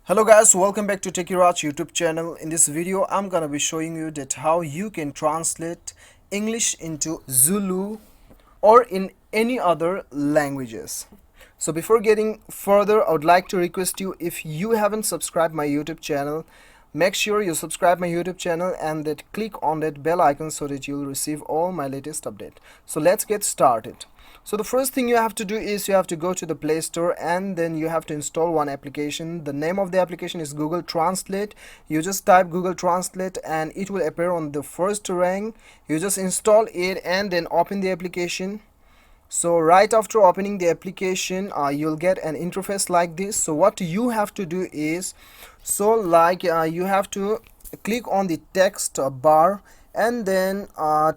Hello guys, welcome back to Techiraj YouTube channel. In this video I'm gonna be showing you that how you can translate English into Zulu or in any other languages. So before getting further, I would like to request you, if you haven't subscribed my YouTube channel, make sure you subscribe my YouTube channel and that click on that bell icon so that you'll receive all my latest update. So let's get started. So the first thing you have to do is you have to go to the Play Store and then you have to install one application. The name of the application is Google Translate. You just type Google Translate and it will appear on the first rank. You just install it and then open the application. So right after opening the application, you'll get an interface like this. So what you have to do is, you have to click on the text bar and then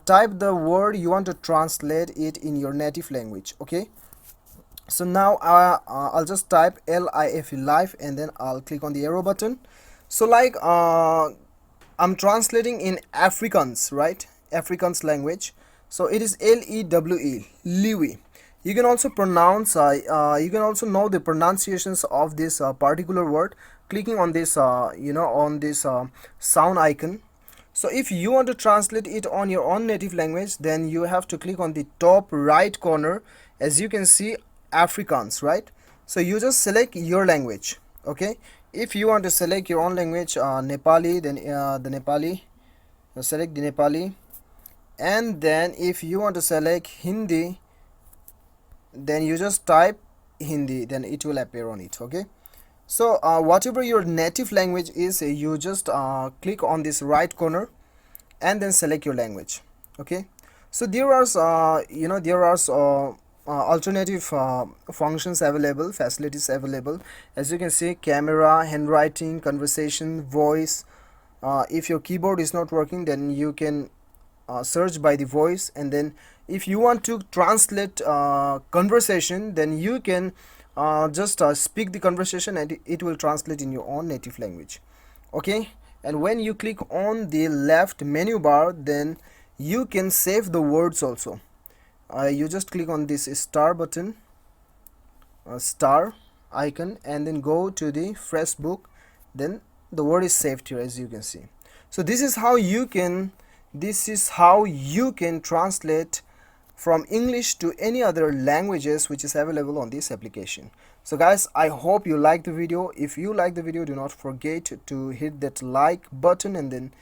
type the word you want to translate it in your native language. Okay, so now I'll just type LIFE life and then I'll click on the arrow button. So I'm translating in Afrikaans, right? Afrikaans language. So it is LEWE, Liwi. You can also you can also know the pronunciations of this particular word clicking on this sound icon. So if you want to translate it on your own native language, then you have to click on the top right corner. As you can see, Afrikaans, right? So you just select your language. Okay, if you want to select your own language, Nepali, then the Nepali, select the Nepali. And then if you want to select Hindi, then you just type Hindi, then it will appear on it. Okay, so whatever your native language is, you just click on this right corner and then select your language. Okay, so there are alternative functions available, facilities available. As you can see, camera, handwriting, conversation, voice. If your keyboard is not working, then you can search by the voice, and then if you want to translate conversation, then you can just speak the conversation and it will translate in your own native language. Okay, and when you click on the left menu bar, then you can save the words also. You just click on this star button, star icon, and then go to the fresh book, then the word is saved here, as you can see. So this is how you can translate from English to any other languages which is available on this application. So guys, I hope you like the video. If you like the video, do not forget to hit that like button and then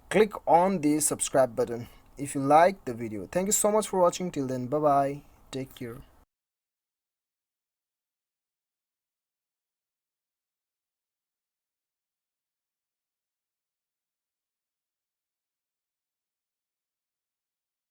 click on the subscribe button if you like the video. Thank you so much for watching. Till then, bye bye, take care.